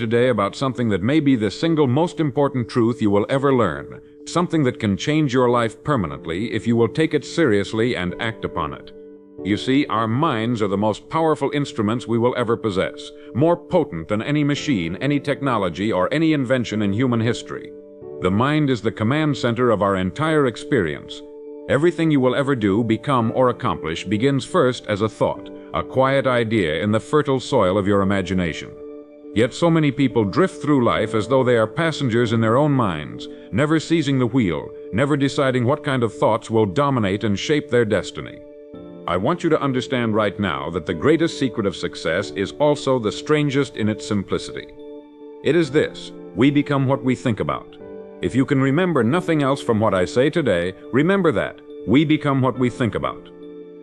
Today about something that may be the single most important truth you will ever learn, something that can change your life permanently if you will take it seriously and act upon it. You see, our minds are the most powerful instruments we will ever possess, more potent than any machine, any technology, or any invention in human history. The mind is the command center of our entire experience. Everything you will ever do, become, or accomplish begins first as a thought, a quiet idea in the fertile soil of your imagination. Yet so many people drift through life as though they are passengers in their own minds, never seizing the wheel, never deciding what kind of thoughts will dominate and shape their destiny. I want you to understand right now that the greatest secret of success is also the strangest in its simplicity. It is this: we become what we think about. If you can remember nothing else from what I say today, remember that. We become what we think about.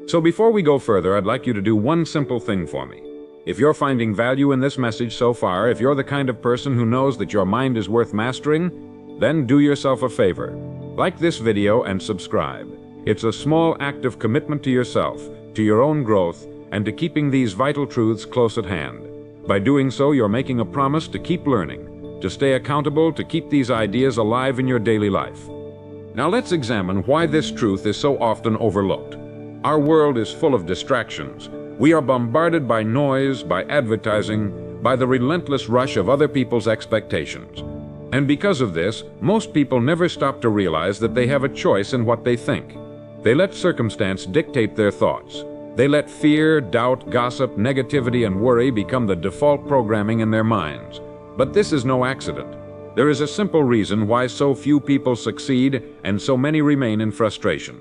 So before we go further, I'd like you to do one simple thing for me. If you're finding value in this message so far, if you're the kind of person who knows that your mind is worth mastering, then do yourself a favor. Like this video and subscribe. It's a small act of commitment to yourself, to your own growth, and to keeping these vital truths close at hand. By doing so, you're making a promise to keep learning, to stay accountable, to keep these ideas alive in your daily life. Now let's examine why this truth is so often overlooked. Our world is full of distractions. We are bombarded by noise, by advertising, by the relentless rush of other people's expectations. And because of this, most people never stop to realize that they have a choice in what they think. They let circumstance dictate their thoughts. They let fear, doubt, gossip, negativity, and worry become the default programming in their minds. But this is no accident. There is a simple reason why so few people succeed and so many remain in frustration.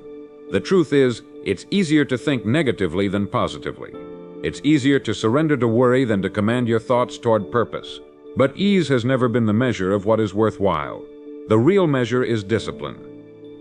The truth is, it's easier to think negatively than positively. It's easier to surrender to worry than to command your thoughts toward purpose. But ease has never been the measure of what is worthwhile. The real measure is discipline.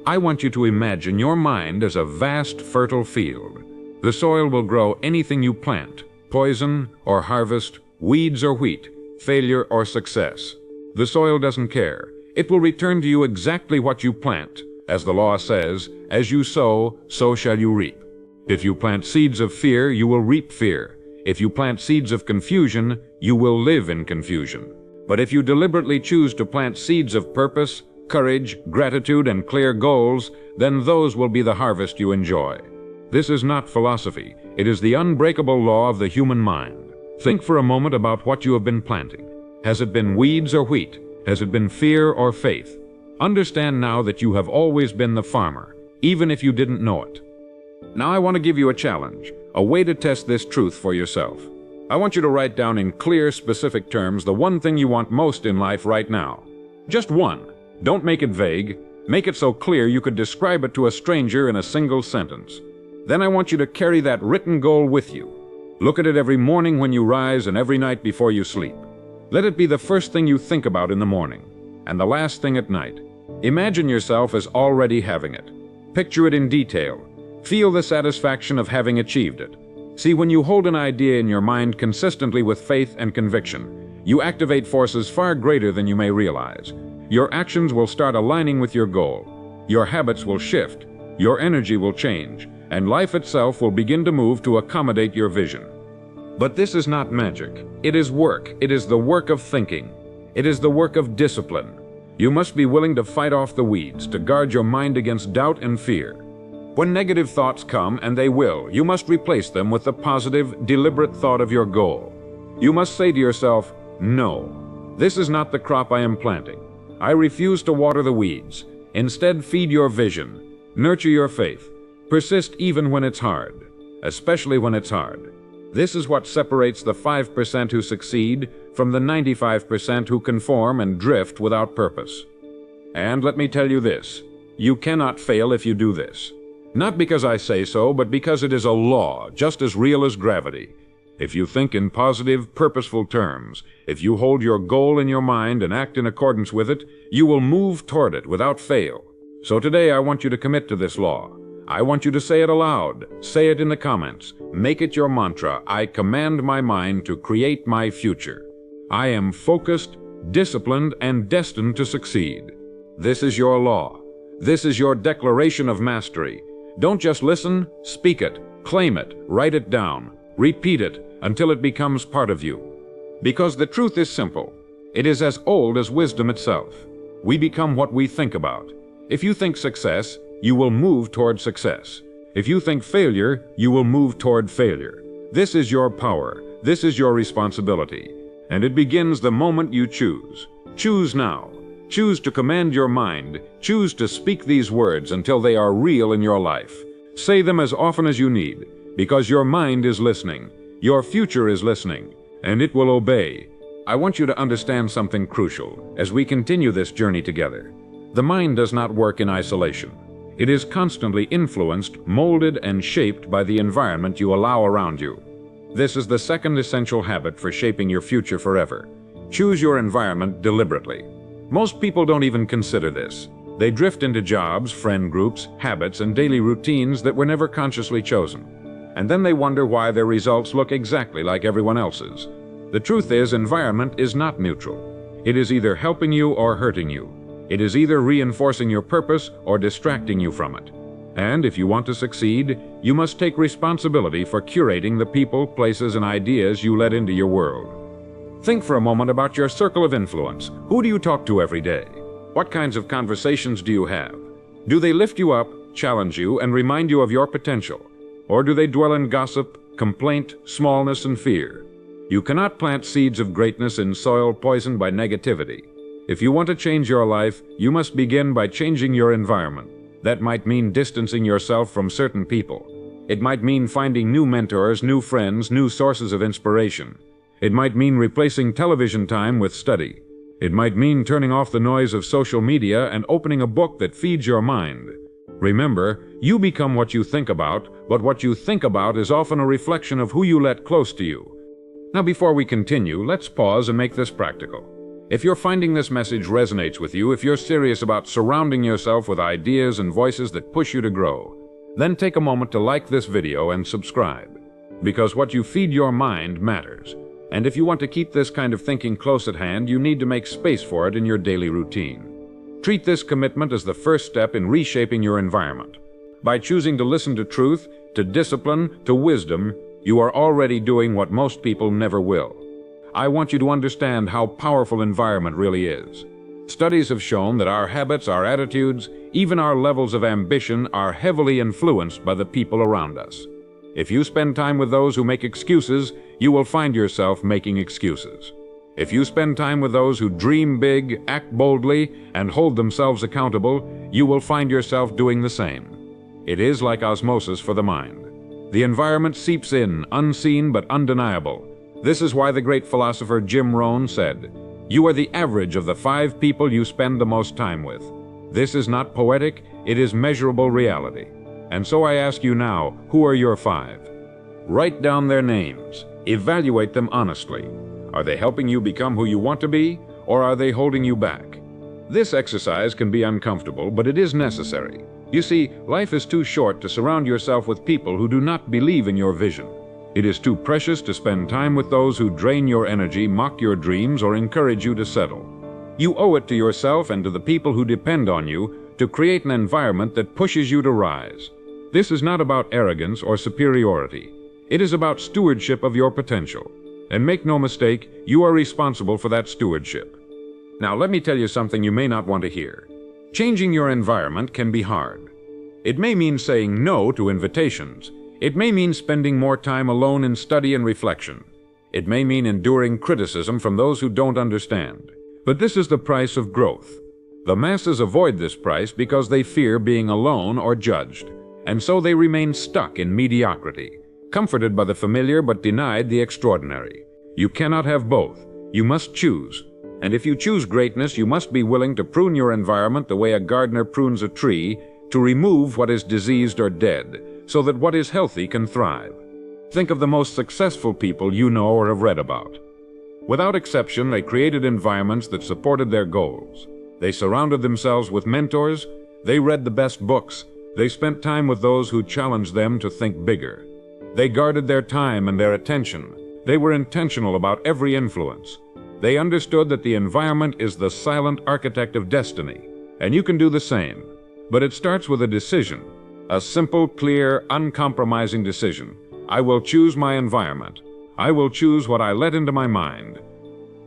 I want you to imagine your mind as a vast, fertile field. The soil will grow anything you plant, poison or harvest, weeds or wheat, failure or success. The soil doesn't care. It will return to you exactly what you plant. As the law says, as you sow, so shall you reap. If you plant seeds of fear, you will reap fear. If you plant seeds of confusion, you will live in confusion. But if you deliberately choose to plant seeds of purpose, courage, gratitude, and clear goals, then those will be the harvest you enjoy. This is not philosophy. It is the unbreakable law of the human mind. Think for a moment about what you have been planting. Has it been weeds or wheat? Has it been fear or faith? Understand now that you have always been the farmer, even if you didn't know it. Now I want to give you a challenge, a way to test this truth for yourself. I want you to write down in clear, specific terms the one thing you want most in life right now. Just one. Don't make it vague. Make it so clear you could describe it to a stranger in a single sentence. Then I want you to carry that written goal with you. Look at it every morning when you rise and every night before you sleep. Let it be the first thing you think about in the morning, and the last thing at night. Imagine yourself as already having it. Picture it in detail. Feel the satisfaction of having achieved it. See, when you hold an idea in your mind consistently with faith and conviction, you activate forces far greater than you may realize. Your actions will start aligning with your goal. Your habits will shift. Your energy will change, and life itself will begin to move to accommodate your vision. But this is not magic. It is work. It is the work of thinking. It is the work of discipline. You must be willing to fight off the weeds, to guard your mind against doubt and fear. When negative thoughts come, and they will, you must replace them with the positive, deliberate thought of your goal. You must say to yourself, no, this is not the crop I am planting. I refuse to water the weeds. Instead, feed your vision. Nurture your faith. Persist even when it's hard, especially when it's hard. This is what separates the 5% who succeed from the 95% who conform and drift without purpose. And let me tell you this, you cannot fail if you do this. Not because I say so, but because it is a law, just as real as gravity. If you think in positive, purposeful terms, if you hold your goal in your mind and act in accordance with it, you will move toward it without fail. So today I want you to commit to this law. I want you to say it aloud. Say it in the comments. Make it your mantra. I command my mind to create my future. I am focused, disciplined, and destined to succeed. This is your law. This is your declaration of mastery. Don't just listen, speak it, claim it, write it down, repeat it until it becomes part of you. Because the truth is simple. It is as old as wisdom itself. We become what we think about. If you think success, you will move toward success. If you think failure, you will move toward failure. This is your power. This is your responsibility. And it begins the moment you choose. Choose now. Choose to command your mind. Choose to speak these words until they are real in your life. Say them as often as you need, because your mind is listening. Your future is listening, and it will obey. I want you to understand something crucial as we continue this journey together. The mind does not work in isolation. It is constantly influenced, molded, and shaped by the environment you allow around you. This is the second essential habit for shaping your future forever. Choose your environment deliberately. Most people don't even consider this. They drift into jobs, friend groups, habits, and daily routines that were never consciously chosen. And then they wonder why their results look exactly like everyone else's. The truth is, environment is not neutral. It is either helping you or hurting you. It is either reinforcing your purpose or distracting you from it. And if you want to succeed, you must take responsibility for curating the people, places, and ideas you let into your world. Think for a moment about your circle of influence. Who do you talk to every day? What kinds of conversations do you have? Do they lift you up, challenge you, and remind you of your potential? Or do they dwell in gossip, complaint, smallness, and fear? You cannot plant seeds of greatness in soil poisoned by negativity. If you want to change your life, you must begin by changing your environment. That might mean distancing yourself from certain people. It might mean finding new mentors, new friends, new sources of inspiration. It might mean replacing television time with study. It might mean turning off the noise of social media and opening a book that feeds your mind. Remember, you become what you think about, but what you think about is often a reflection of who you let close to you. Now, before we continue, let's pause and make this practical. If you're finding this message resonates with you, if you're serious about surrounding yourself with ideas and voices that push you to grow, then take a moment to like this video and subscribe. Because what you feed your mind matters. And if you want to keep this kind of thinking close at hand, you need to make space for it in your daily routine. Treat this commitment as the first step in reshaping your environment. By choosing to listen to truth, to discipline, to wisdom, you are already doing what most people never will. I want you to understand how powerful environment really is. Studies have shown that our habits, our attitudes, even our levels of ambition are heavily influenced by the people around us. If you spend time with those who make excuses, you will find yourself making excuses. If you spend time with those who dream big, act boldly, and hold themselves accountable, you will find yourself doing the same. It is like osmosis for the mind. The environment seeps in, unseen but undeniable. This is why the great philosopher Jim Rohn said, "You are the average of the 5 people you spend the most time with." This is not poetic, it is measurable reality. And so I ask you now, who are your 5? Write down their names. Evaluate them honestly. Are they helping you become who you want to be, or are they holding you back? This exercise can be uncomfortable, but it is necessary. You see, life is too short to surround yourself with people who do not believe in your vision. It is too precious to spend time with those who drain your energy, mock your dreams, or encourage you to settle. You owe it to yourself and to the people who depend on you to create an environment that pushes you to rise. This is not about arrogance or superiority. It is about stewardship of your potential. And make no mistake, you are responsible for that stewardship. Now, let me tell you something you may not want to hear. Changing your environment can be hard. It may mean saying no to invitations. It may mean spending more time alone in study and reflection. It may mean enduring criticism from those who don't understand. But this is the price of growth. The masses avoid this price because they fear being alone or judged, and so they remain stuck in mediocrity, comforted by the familiar but denied the extraordinary. You cannot have both. You must choose. And if you choose greatness, you must be willing to prune your environment the way a gardener prunes a tree, to remove what is diseased or dead, so that what is healthy can thrive. Think of the most successful people you know or have read about. Without exception, they created environments that supported their goals. They surrounded themselves with mentors. They read the best books. They spent time with those who challenged them to think bigger. They guarded their time and their attention. They were intentional about every influence. They understood that the environment is the silent architect of destiny, and you can do the same. But it starts with a decision, a simple, clear, uncompromising decision. I will choose my environment. I will choose what I let into my mind.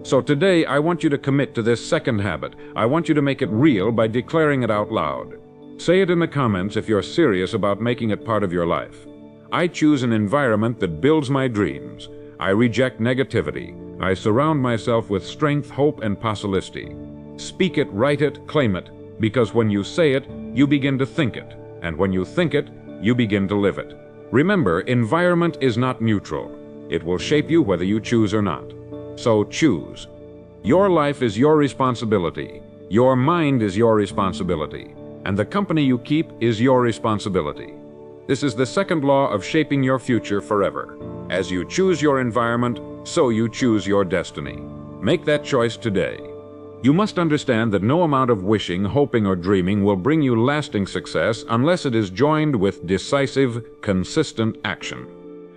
So today, I want you to commit to this second habit. I want you to make it real by declaring it out loud. Say it in the comments if you're serious about making it part of your life. I choose an environment that builds my dreams. I reject negativity. I surround myself with strength, hope, and possibility. Speak it, write it, claim it, because when you say it, you begin to think it. And when you think it, you begin to live it. Remember, environment is not neutral. It will shape you whether you choose or not. So choose. Your life is your responsibility. Your mind is your responsibility. And the company you keep is your responsibility. This is the second law of shaping your future forever. As you choose your environment, so you choose your destiny. Make that choice today. You must understand that no amount of wishing, hoping, or dreaming will bring you lasting success unless it is joined with decisive, consistent action.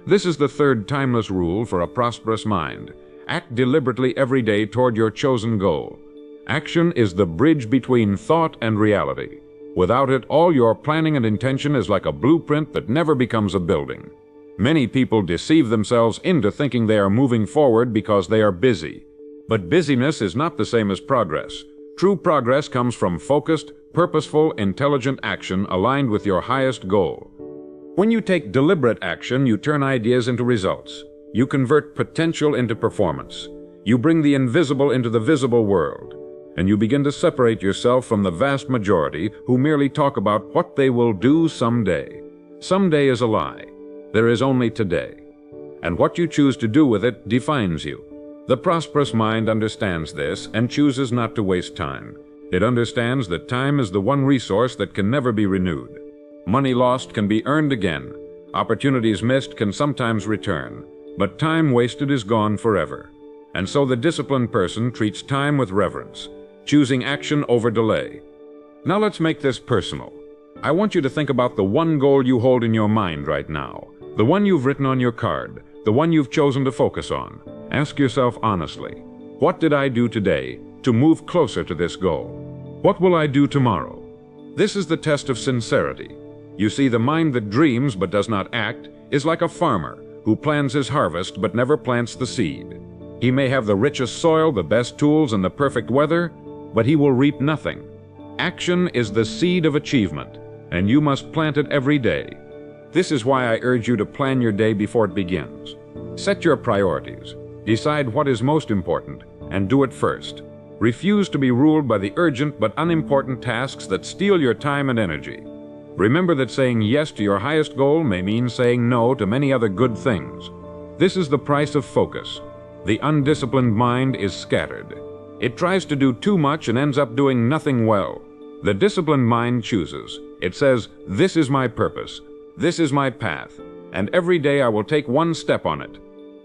This is the third timeless rule for a prosperous mind. Act deliberately every day toward your chosen goal. Action is the bridge between thought and reality. Without it, all your planning and intention is like a blueprint that never becomes a building. Many people deceive themselves into thinking they are moving forward because they are busy. But busyness is not the same as progress. True progress comes from focused, purposeful, intelligent action aligned with your highest goal. When you take deliberate action, you turn ideas into results. You convert potential into performance. You bring the invisible into the visible world. And you begin to separate yourself from the vast majority who merely talk about what they will do someday. Someday is a lie. There is only today. And what you choose to do with it defines you. The prosperous mind understands this and chooses not to waste time. It understands that time is the one resource that can never be renewed. Money lost can be earned again. Opportunities missed can sometimes return. But time wasted is gone forever. And so the disciplined person treats time with reverence, choosing action over delay. Now let's make this personal. I want you to think about the one goal you hold in your mind right now, the one you've written on your card, the one you've chosen to focus on. Ask yourself honestly, what did I do today to move closer to this goal? What will I do tomorrow? This is the test of sincerity. You see, the mind that dreams but does not act is like a farmer who plans his harvest but never plants the seed. He may have the richest soil, the best tools, and the perfect weather, but he will reap nothing. Action is the seed of achievement, and you must plant it every day. This is why I urge you to plan your day before it begins. Set your priorities. Decide what is most important, and do it first. Refuse to be ruled by the urgent but unimportant tasks that steal your time and energy. Remember that saying yes to your highest goal may mean saying no to many other good things. This is the price of focus. The undisciplined mind is scattered. It tries to do too much and ends up doing nothing well. The disciplined mind chooses. It says, "This is my purpose. This is my path, and every day I will take one step on it."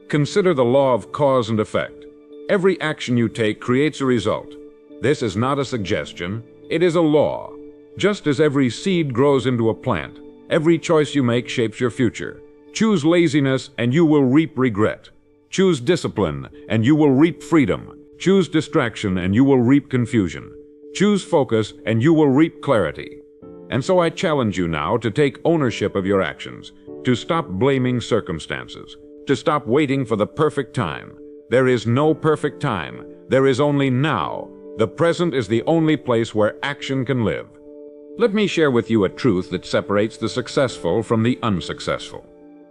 Consider the law of cause and effect. Every action you take creates a result. This is not a suggestion. It is a law. Just as every seed grows into a plant, every choice you make shapes your future. Choose laziness and you will reap regret. Choose discipline and you will reap freedom. Choose distraction and you will reap confusion. Choose focus and you will reap clarity. And so I challenge you now to take ownership of your actions, to stop blaming circumstances, to stop waiting for the perfect time. There is no perfect time. There is only now. The present is the only place where action can live. Let me share with you a truth that separates the successful from the unsuccessful.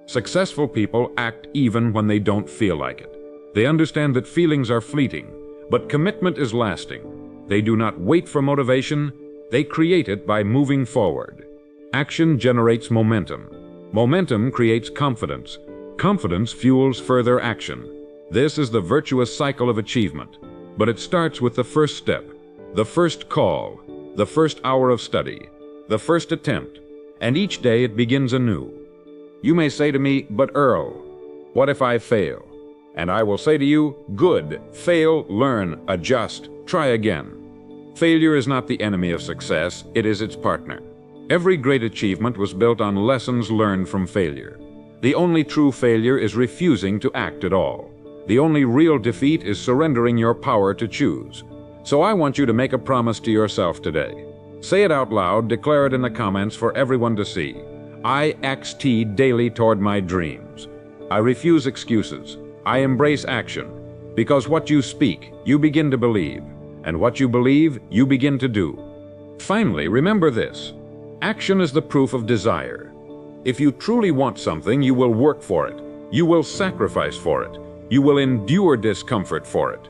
Successful people act even when they don't feel like it. They understand that feelings are fleeting, but commitment is lasting. They do not wait for motivation. They create it by moving forward. Action generates momentum. Momentum creates confidence. Confidence fuels further action. This is the virtuous cycle of achievement. But it starts with the first step, the first call, the first hour of study, the first attempt, and each day it begins anew. You may say to me, "But Earl, what if I fail?" And I will say to you, "Good, fail, learn, adjust, try again." Failure is not the enemy of success, it is its partner. Every great achievement was built on lessons learned from failure. The only true failure is refusing to act at all. The only real defeat is surrendering your power to choose. So I want you to make a promise to yourself today. Say it out loud, declare it in the comments for everyone to see. I XT daily toward my dreams. I refuse excuses. I embrace action. Because what you speak, you begin to believe, and what you believe, you begin to do. Finally, remember this: action is the proof of desire. If you truly want something, you will work for it. You will sacrifice for it. You will endure discomfort for it.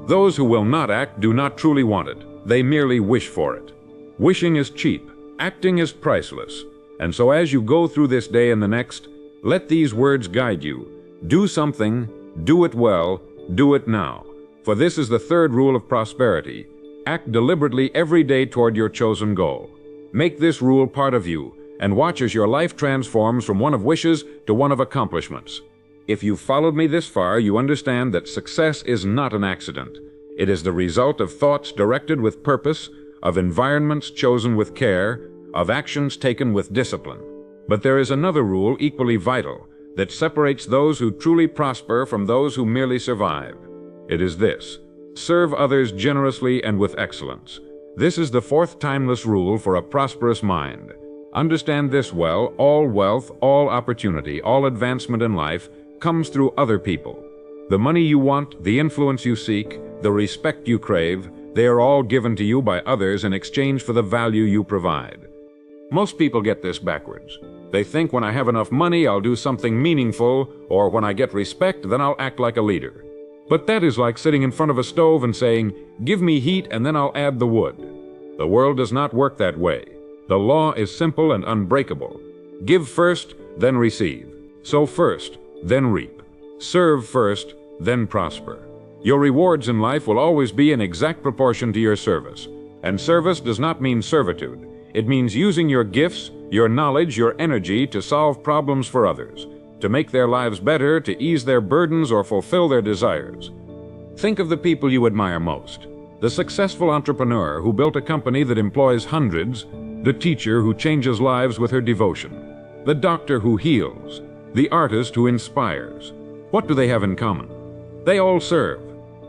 Those who will not act do not truly want it. They merely wish for it. Wishing is cheap. Acting is priceless. And so as you go through this day and the next, let these words guide you. Do something, do it well, do it now. For this is the third rule of prosperity. Act deliberately every day toward your chosen goal. Make this rule part of you, and watch as your life transforms from one of wishes to one of accomplishments. If you've followed me this far, you understand that success is not an accident. It is the result of thoughts directed with purpose, of environments chosen with care, of actions taken with discipline. But there is another rule equally vital that separates those who truly prosper from those who merely survive. It is this: serve others generously and with excellence. This is the fourth timeless rule for a prosperous mind. Understand this well: all wealth, all opportunity, all advancement in life comes through other people. The money you want, the influence you seek, the respect you crave, they are all given to you by others in exchange for the value you provide. Most people get this backwards. They think when I have enough money, I'll do something meaningful, or when I get respect, then I'll act like a leader. But that is like sitting in front of a stove and saying, "Give me heat and then I'll add the wood." The world does not work that way. The law is simple and unbreakable. Give first, then receive. Sow first, then reap. Serve first, then prosper. Your rewards in life will always be in exact proportion to your service. And service does not mean servitude. It means using your gifts, your knowledge, your energy to solve problems for others, to make their lives better, to ease their burdens, or fulfill their desires. Think of the people you admire most. The successful entrepreneur who built a company that employs hundreds, the teacher who changes lives with her devotion, the doctor who heals, the artist who inspires. What do they have in common? They all serve.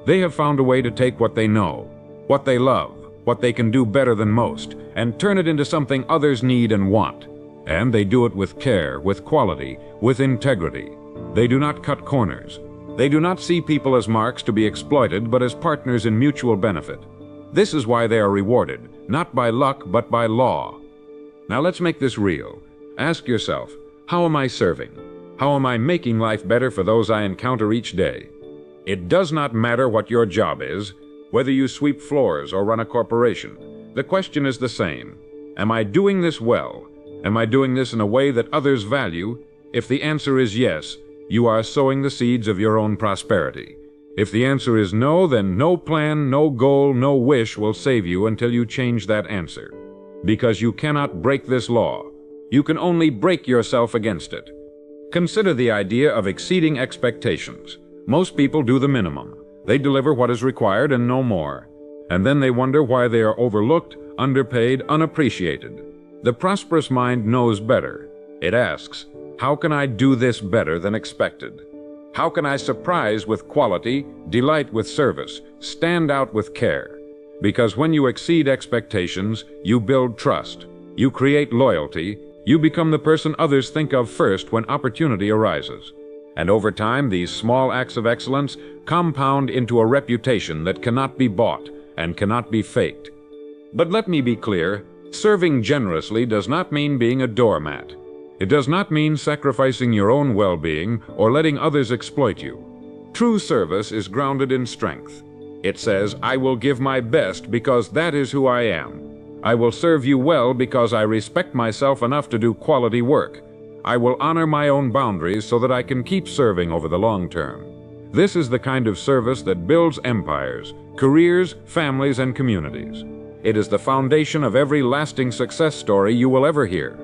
They have found a way to take what they know, what they love, what they can do better than most, and turn it into something others need and want. And they do it with care, with quality, with integrity. They do not cut corners. They do not see people as marks to be exploited, but as partners in mutual benefit. This is why they are rewarded, not by luck, but by law. Now let's make this real. Ask yourself, how am I serving? How am I making life better for those I encounter each day? It does not matter what your job is, whether you sweep floors or run a corporation. The question is the same. Am I doing this well? Am I doing this in a way that others value? If the answer is yes, you are sowing the seeds of your own prosperity. If the answer is no, then no plan, no goal, no wish will save you until you change that answer. Because you cannot break this law. You can only break yourself against it. Consider the idea of exceeding expectations. Most people do the minimum. They deliver what is required and no more. And then they wonder why they are overlooked, underpaid, unappreciated. The prosperous mind knows better. It asks, how can I do this better than expected? How can I surprise with quality, delight with service, stand out with care? Because when you exceed expectations, you build trust, you create loyalty, you become the person others think of first when opportunity arises. And over time, these small acts of excellence compound into a reputation that cannot be bought and cannot be faked. But let me be clear, serving generously does not mean being a doormat. It does not mean sacrificing your own well-being or letting others exploit you. True service is grounded in strength. It says, I will give my best because that is who I am. I will serve you well because I respect myself enough to do quality work. I will honor my own boundaries so that I can keep serving over the long term. This is the kind of service that builds empires, careers, families, and communities. It is the foundation of every lasting success story you will ever hear.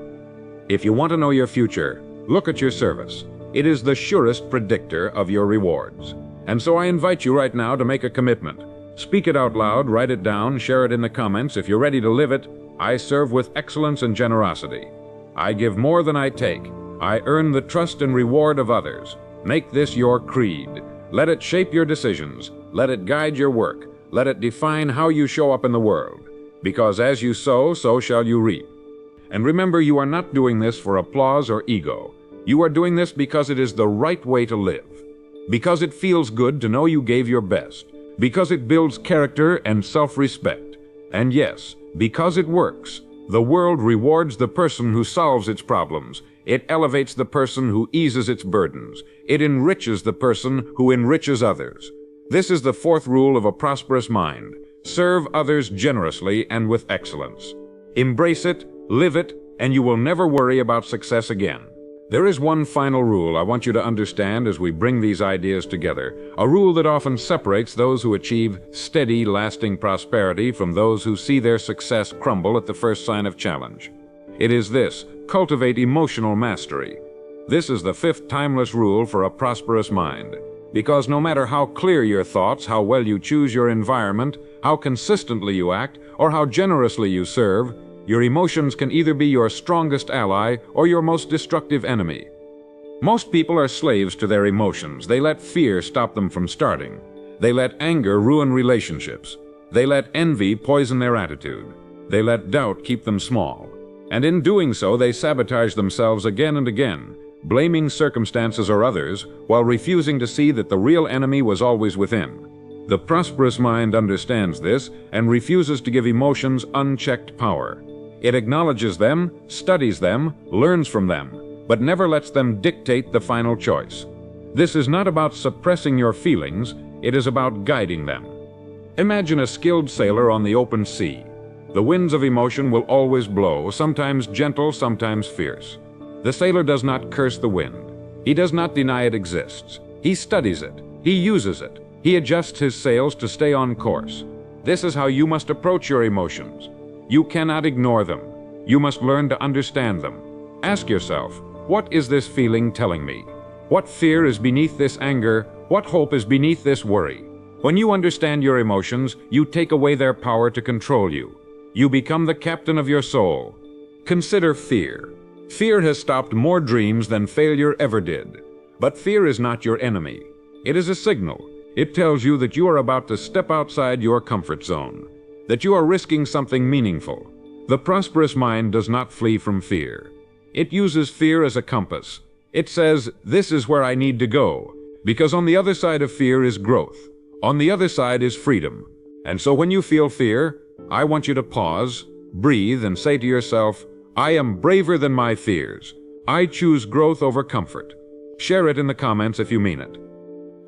If you want to know your future, look at your service. It is the surest predictor of your rewards. And so I invite you right now to make a commitment. Speak it out loud, write it down, share it in the comments. If you're ready to live it, I serve with excellence and generosity. I give more than I take. I earn the trust and reward of others. Make this your creed. Let it shape your decisions. Let it guide your work. Let it define how you show up in the world. Because as you sow, so shall you reap. And remember, you are not doing this for applause or ego. You are doing this because it is the right way to live. because it feels good to know you gave your best, because it builds character and self-respect, and yes, because it works. The world rewards the person who solves its problems. It elevates the person who eases its burdens. It enriches the person who enriches others. This is the fourth rule of a prosperous mind. Serve others generously and with excellence. Embrace it, live it, and you will never worry about success again. There is one final rule I want you to understand as we bring these ideas together, a rule that often separates those who achieve steady, lasting prosperity from those who see their success crumble at the first sign of challenge. It is this: cultivate emotional mastery. This is the fifth timeless rule for a prosperous mind. Because no matter how clear your thoughts, how well you choose your environment, how consistently you act, or how generously you serve, your emotions can either be your strongest ally or your most destructive enemy. Most people are slaves to their emotions. They let fear stop them from starting. They let anger ruin relationships. They let envy poison their attitude. They let doubt keep them small. And in doing so, they sabotage themselves again and again, blaming circumstances or others while refusing to see that the real enemy was always within. The prosperous mind understands this and refuses to give emotions unchecked power. It acknowledges them, studies them, learns from them, but never lets them dictate the final choice. This is not about suppressing your feelings, it is about guiding them. Imagine a skilled sailor on the open sea. The winds of emotion will always blow, sometimes gentle, sometimes fierce. The sailor does not curse the wind. He does not deny it exists. He studies it. He uses it. He adjusts his sails to stay on course. This is how you must approach your emotions. You cannot ignore them. You must learn to understand them. Ask yourself, what is this feeling telling me? What fear is beneath this anger? What hope is beneath this worry? When you understand your emotions, you take away their power to control you. You become the captain of your soul. Consider fear. Fear has stopped more dreams than failure ever did. But fear is not your enemy. It is a signal. It tells you that you are about to step outside your comfort zone, that you are risking something meaningful. The prosperous mind does not flee from fear. It uses fear as a compass. It says, this is where I need to go, because on the other side of fear is growth. On the other side is freedom. And so when you feel fear, I want you to pause, breathe, and say to yourself, I am braver than my fears. I choose growth over comfort. Share it in the comments if you mean it.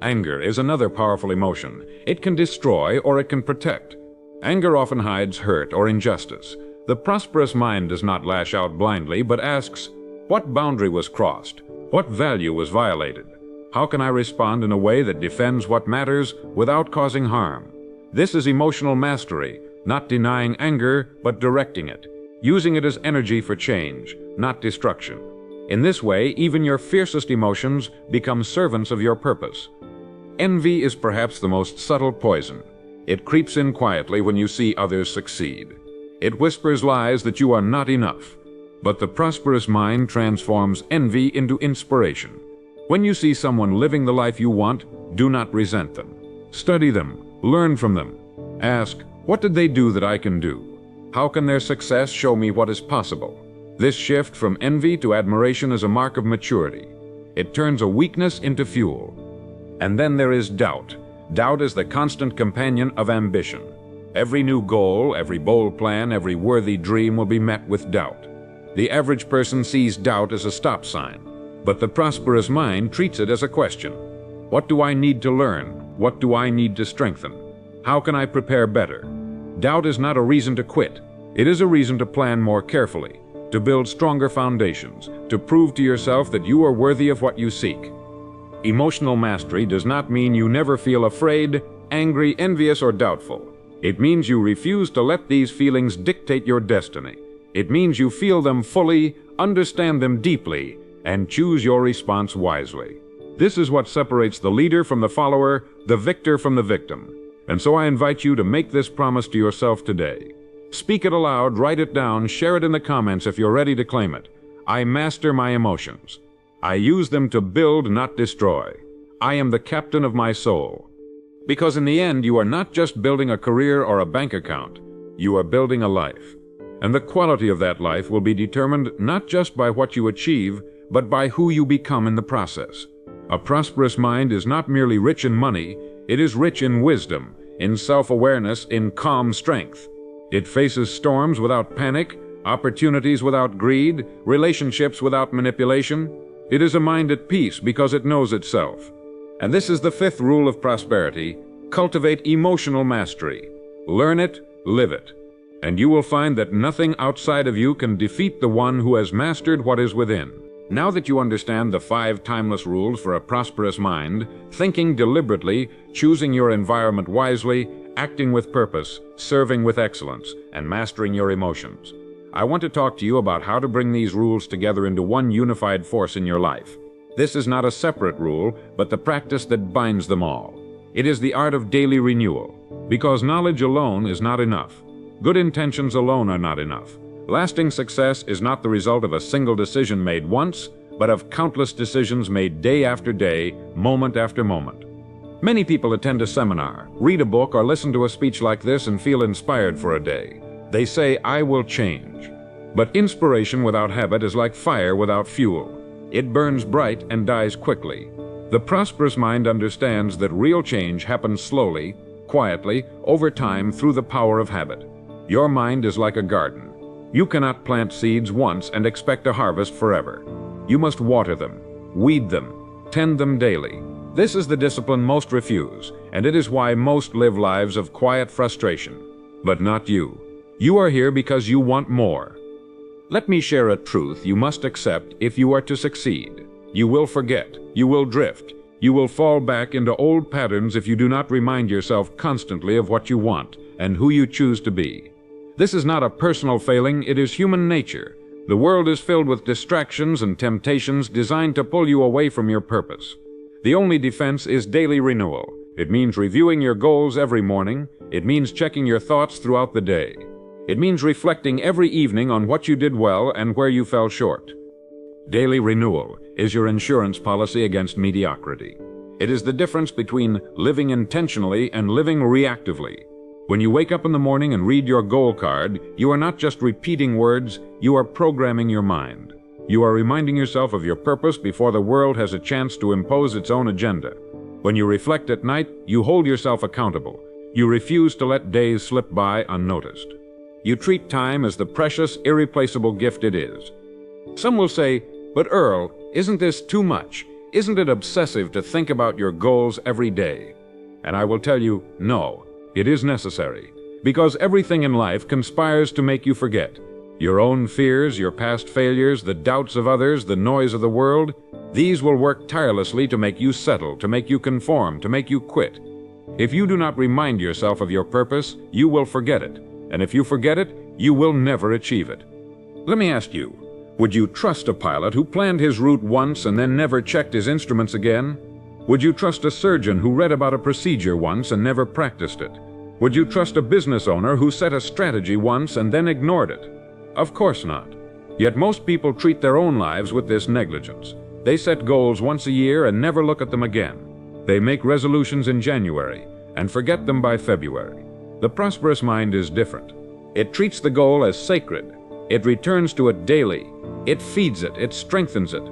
Anger is another powerful emotion. It can destroy or it can protect. Anger often hides hurt or injustice. The prosperous mind does not lash out blindly, but asks, what boundary was crossed? What value was violated? How can I respond in a way that defends what matters without causing harm? This is emotional mastery, not denying anger, but directing it, using it as energy for change, not destruction. In this way, even your fiercest emotions become servants of your purpose. Envy is perhaps the most subtle poison. It creeps in quietly when you see others succeed. It whispers lies that you are not enough. But the prosperous mind transforms envy into inspiration. When you see someone living the life you want, do not resent them. Study them, learn from them. Ask, what did they do that I can do? How can their success show me what is possible? This shift from envy to admiration is a mark of maturity. It turns a weakness into fuel. And then there is doubt. Doubt is the constant companion of ambition. Every new goal, every bold plan, every worthy dream will be met with doubt. The average person sees doubt as a stop sign, but the prosperous mind treats it as a question. What do I need to learn? What do I need to strengthen? How can I prepare better? Doubt is not a reason to quit. It is a reason to plan more carefully, to build stronger foundations, to prove to yourself that you are worthy of what you seek. Emotional mastery does not mean you never feel afraid, angry, envious, or doubtful. It means you refuse to let these feelings dictate your destiny. It means you feel them fully, understand them deeply, and choose your response wisely. This is what separates the leader from the follower, the victor from the victim. And so I invite you to make this promise to yourself today. Speak it aloud, write it down, share it in the comments if you're ready to claim it. I master my emotions. I use them to build, not destroy. I am the captain of my soul. Because in the end, you are not just building a career or a bank account. You are building a life. And the quality of that life will be determined not just by what you achieve, but by who you become in the process. A prosperous mind is not merely rich in money, it is rich in wisdom, in self-awareness, in calm strength. It faces storms without panic, opportunities without greed, relationships without manipulation. It is a mind at peace because it knows itself. And this is the fifth rule of prosperity: cultivate emotional mastery. Learn it, live it, and you will find that nothing outside of you can defeat the one who has mastered what is within. Now that you understand the 5 timeless rules for a prosperous mind, thinking deliberately, choosing your environment wisely, acting with purpose, serving with excellence, and mastering your emotions, I want to talk to you about how to bring these rules together into one unified force in your life. This is not a separate rule, but the practice that binds them all. It is the art of daily renewal, because knowledge alone is not enough. Good intentions alone are not enough. Lasting success is not the result of a single decision made once, but of countless decisions made day after day, moment after moment. Many people attend a seminar, read a book, or listen to a speech like this and feel inspired for a day. They say, "I will change." But inspiration without habit is like fire without fuel. It burns bright and dies quickly. The prosperous mind understands that real change happens slowly, quietly, over time through the power of habit. Your mind is like a garden. You cannot plant seeds once and expect a harvest forever. You must water them, weed them, tend them daily. This is the discipline most refuse, and it is why most live lives of quiet frustration. But not you. You are here because you want more. Let me share a truth you must accept if you are to succeed. You will forget, you will drift, you will fall back into old patterns if you do not remind yourself constantly of what you want and who you choose to be. This is not a personal failing, it is human nature. The world is filled with distractions and temptations designed to pull you away from your purpose. The only defense is daily renewal. It means reviewing your goals every morning. It means checking your thoughts throughout the day. It means reflecting every evening on what you did well and where you fell short. Daily renewal is your insurance policy against mediocrity. It is the difference between living intentionally and living reactively. When you wake up in the morning and read your goal card, you are not just repeating words, you are programming your mind. You are reminding yourself of your purpose before the world has a chance to impose its own agenda. When you reflect at night, you hold yourself accountable. You refuse to let days slip by unnoticed. You treat time as the precious, irreplaceable gift it is. Some will say, "But Earl, isn't this too much? Isn't it obsessive to think about your goals every day?" And I will tell you, no. It is necessary, because everything in life conspires to make you forget. Your own fears, your past failures, the doubts of others, the noise of the world, these will work tirelessly to make you settle, to make you conform, to make you quit. If you do not remind yourself of your purpose, you will forget it. And if you forget it, you will never achieve it. Let me ask you, would you trust a pilot who planned his route once and then never checked his instruments again? Would you trust a surgeon who read about a procedure once and never practiced it? Would you trust a business owner who set a strategy once and then ignored it? Of course not. Yet most people treat their own lives with this negligence. They set goals once a year and never look at them again. They make resolutions in January and forget them by February. The prosperous mind is different. It treats the goal as sacred. It returns to it daily. It feeds it. It strengthens it.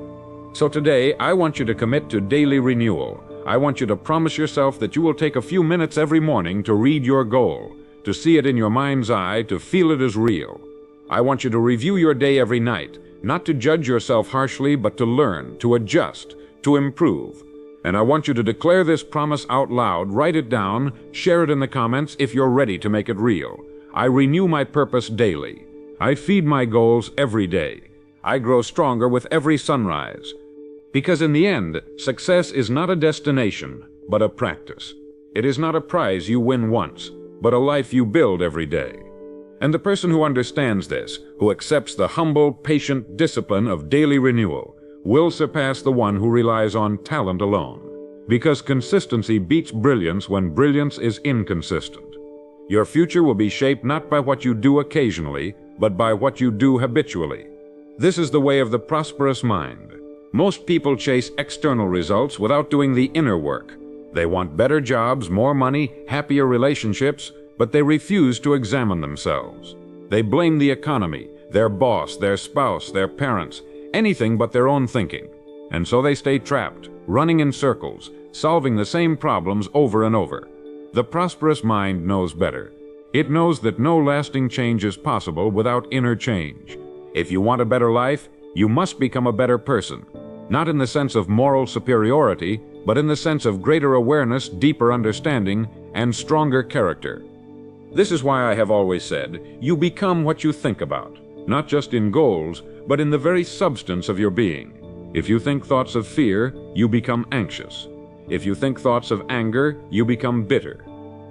So today, I want you to commit to daily renewal. I want you to promise yourself that you will take a few minutes every morning to read your goal, to see it in your mind's eye, to feel it as real. I want you to review your day every night, not to judge yourself harshly, but to learn, to adjust, to improve. And I want you to declare this promise out loud, write it down, share it in the comments if you're ready to make it real. I renew my purpose daily. I feed my goals every day. I grow stronger with every sunrise. Because in the end, success is not a destination, but a practice. It is not a prize you win once, but a life you build every day. And the person who understands this, who accepts the humble, patient discipline of daily renewal, will surpass the one who relies on talent alone. Because consistency beats brilliance when brilliance is inconsistent. Your future will be shaped not by what you do occasionally, but by what you do habitually. This is the way of the prosperous mind. Most people chase external results without doing the inner work. They want better jobs, more money, happier relationships, but they refuse to examine themselves. They blame the economy, their boss, their spouse, their parents, anything but their own thinking. and so they stay trapped, running in circles, solving the same problems over and over. The prosperous mind knows better. It knows that no lasting change is possible without inner change. If you want a better life, you must become a better person, not in the sense of moral superiority, but in the sense of greater awareness, deeper understanding, and stronger character. This is why I have always said, you become what you think about, not just in goals, but in the very substance of your being. If you think thoughts of fear, you become anxious. If you think thoughts of anger, you become bitter.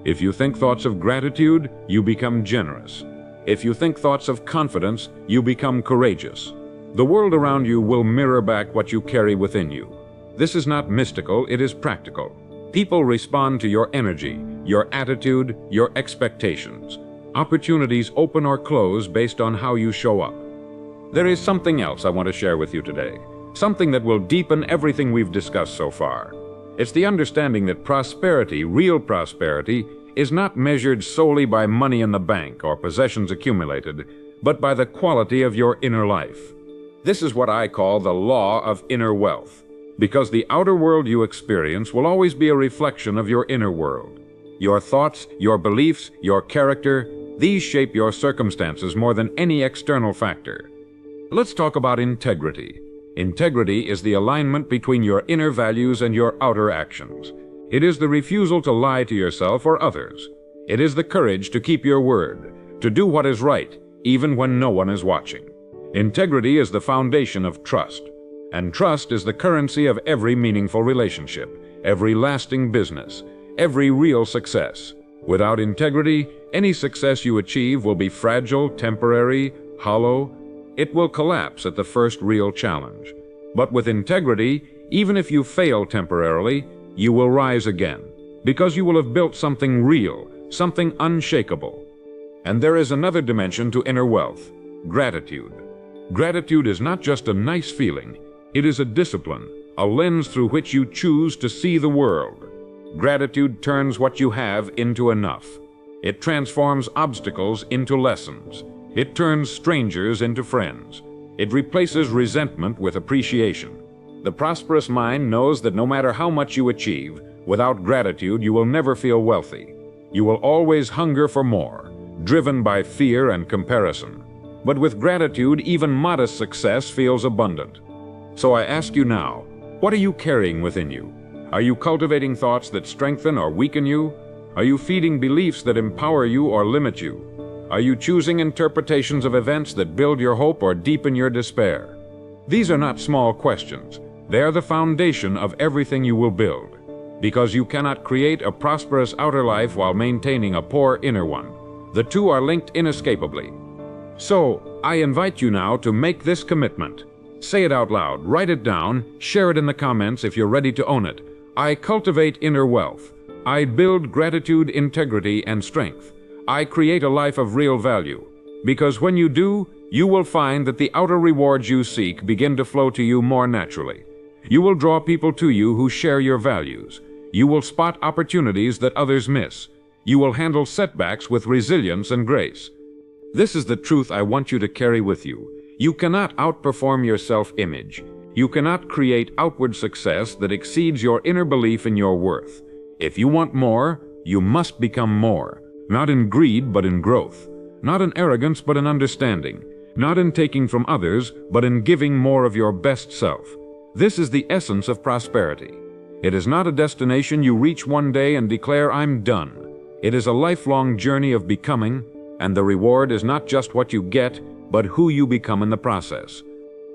If you think thoughts of gratitude, you become generous. If you think thoughts of confidence, you become courageous. The world around you will mirror back what you carry within you. This is not mystical, it is practical. People respond to your energy, your attitude, your expectations. Opportunities open or close based on how you show up. There is something else I want to share with you today, something that will deepen everything we've discussed so far. It's the understanding that prosperity, real prosperity, is not measured solely by money in the bank or possessions accumulated, but by the quality of your inner life. This is what I call the law of inner wealth, because the outer world you experience will always be a reflection of your inner world. Your thoughts, your beliefs, your character, these shape your circumstances more than any external factor. Let's talk about integrity. Integrity is the alignment between your inner values and your outer actions. It is the refusal to lie to yourself or others. It is the courage to keep your word, to do what is right, even when no one is watching. Integrity is the foundation of trust, and trust is the currency of every meaningful relationship, every lasting business, every real success. Without integrity, any success you achieve will be fragile, temporary, hollow. It will collapse at the first real challenge. But with integrity, even if you fail temporarily, you will rise again, because you will have built something real, something unshakable. And there is another dimension to inner wealth: gratitude. Gratitude is not just a nice feeling, it is a discipline, a lens through which you choose to see the world. Gratitude turns what you have into enough. It transforms obstacles into lessons. It turns strangers into friends. It replaces resentment with appreciation. The prosperous mind knows that no matter how much you achieve, without gratitude you will never feel wealthy. You will always hunger for more, driven by fear and comparison. But with gratitude, even modest success feels abundant. So I ask you now, what are you carrying within you? Are you cultivating thoughts that strengthen or weaken you? Are you feeding beliefs that empower you or limit you? Are you choosing interpretations of events that build your hope or deepen your despair? These are not small questions. They are the foundation of everything you will build, because you cannot create a prosperous outer life while maintaining a poor inner one. The two are linked inescapably. So, I invite you now to make this commitment. Say it out loud, write it down, share it in the comments if you're ready to own it. I cultivate inner wealth. I build gratitude, integrity, and strength. I create a life of real value. Because when you do, you will find that the outer rewards you seek begin to flow to you more naturally. You will draw people to you who share your values. You will spot opportunities that others miss. You will handle setbacks with resilience and grace. This is the truth I want you to carry with you. You cannot outperform your self-image. You cannot create outward success that exceeds your inner belief in your worth. If you want more, you must become more. Not in greed, but in growth. Not in arrogance, but in understanding. Not in taking from others, but in giving more of your best self. This is the essence of prosperity. It is not a destination you reach one day and declare, "I'm done." It is a lifelong journey of becoming, and the reward is not just what you get, but who you become in the process.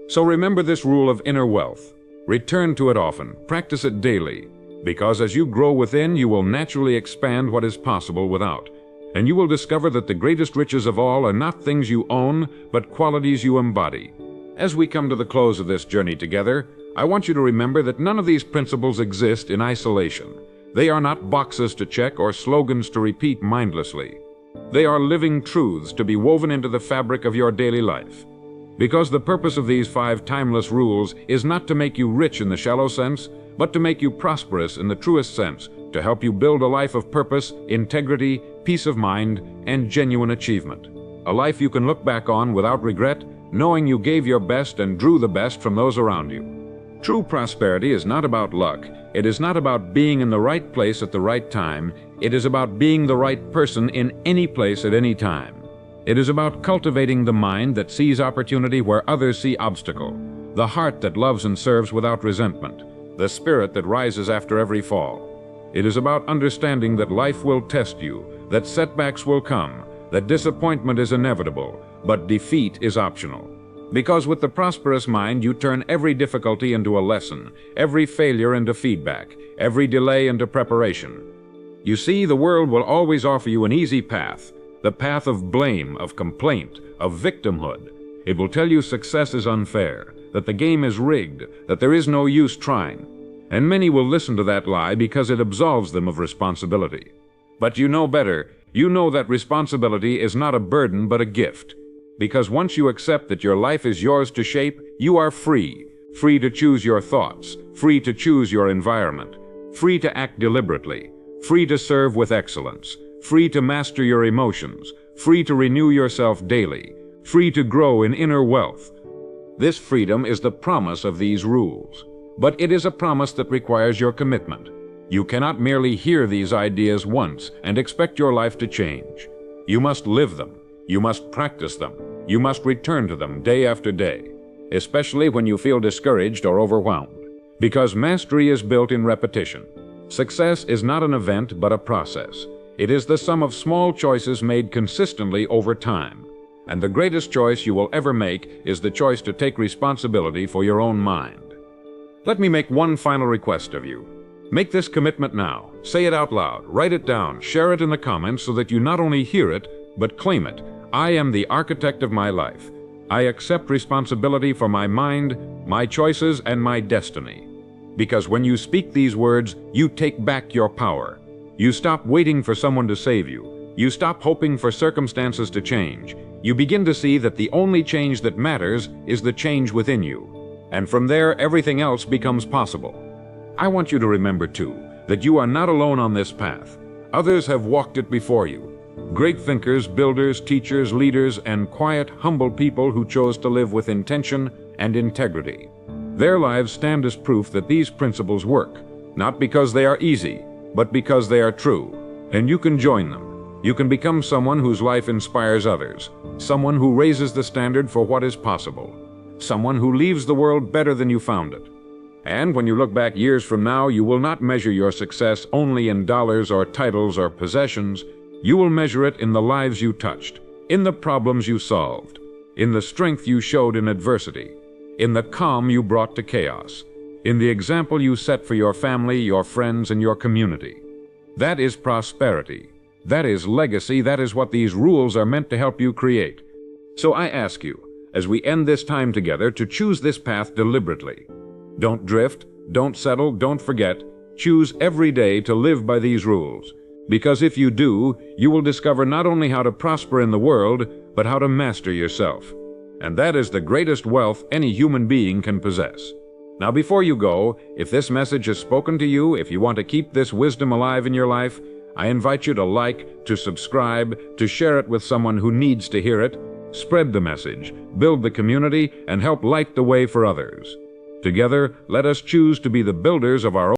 So remember this rule of inner wealth. Return to it often, practice it daily, because as you grow within, you will naturally expand what is possible without. And you will discover that the greatest riches of all are not things you own, but qualities you embody. As we come to the close of this journey together, I want you to remember that none of these principles exist in isolation. They are not boxes to check or slogans to repeat mindlessly. They are living truths to be woven into the fabric of your daily life. Because the purpose of these 5 timeless rules is not to make you rich in the shallow sense, but to make you prosperous in the truest sense, to help you build a life of purpose, integrity, peace of mind, and genuine achievement. A life you can look back on without regret, knowing you gave your best and drew the best from those around you. True prosperity is not about luck. It is not about being in the right place at the right time. It is about being the right person in any place at any time. It is about cultivating the mind that sees opportunity where others see obstacle, the heart that loves and serves without resentment, the spirit that rises after every fall. It is about understanding that life will test you, that setbacks will come, that disappointment is inevitable, but defeat is optional. Because with the prosperous mind, you turn every difficulty into a lesson, every failure into feedback, every delay into preparation. You see, the world will always offer you an easy path, the path of blame, of complaint, of victimhood. It will tell you success is unfair, that the game is rigged, that there is no use trying. And many will listen to that lie because it absolves them of responsibility. But you know better. You know that responsibility is not a burden but a gift. Because once you accept that your life is yours to shape, you are free. Free to choose your thoughts, free to choose your environment, free to act deliberately, free to serve with excellence, free to master your emotions, free to renew yourself daily, free to grow in inner wealth. This freedom is the promise of these rules. But it is a promise that requires your commitment. You cannot merely hear these ideas once and expect your life to change. You must live them. You must practice them. You must return to them day after day, especially when you feel discouraged or overwhelmed. Because mastery is built in repetition. Success is not an event but a process. It is the sum of small choices made consistently over time. And the greatest choice you will ever make is the choice to take responsibility for your own mind. Let me make one final request of you. Make this commitment now. Say it out loud. Write it down. Share it in the comments so that you not only hear it, but claim it. I am the architect of my life. I accept responsibility for my mind, my choices, and my destiny. Because when you speak these words, you take back your power. You stop waiting for someone to save you. You stop hoping for circumstances to change. You begin to see that the only change that matters is the change within you. And from there, everything else becomes possible. I want you to remember, too, that you are not alone on this path. Others have walked it before you. Great thinkers, builders, teachers, leaders, and quiet, humble people who chose to live with intention and integrity. Their lives stand as proof that these principles work, not because they are easy, but because they are true. And you can join them. You can become someone whose life inspires others, someone who raises the standard for what is possible, someone who leaves the world better than you found it. And when you look back years from now, you will not measure your success only in dollars or titles or possessions. You will measure it in the lives you touched, in the problems you solved, in the strength you showed in adversity, in the calm you brought to chaos, in the example you set for your family, your friends, and your community. That is prosperity. That is legacy. That is what these rules are meant to help you create. So I ask you, as we end this time together, to choose this path deliberately. Don't drift, don't settle, don't forget. Choose every day to live by these rules. Because if you do, you will discover not only how to prosper in the world, but how to master yourself. And that is the greatest wealth any human being can possess. Now before you go, if this message has spoken to you, if you want to keep this wisdom alive in your life, I invite you to like, to subscribe, to share it with someone who needs to hear it. Spread the message, build the community, and help light the way for others. Together, let us choose to be the builders of our own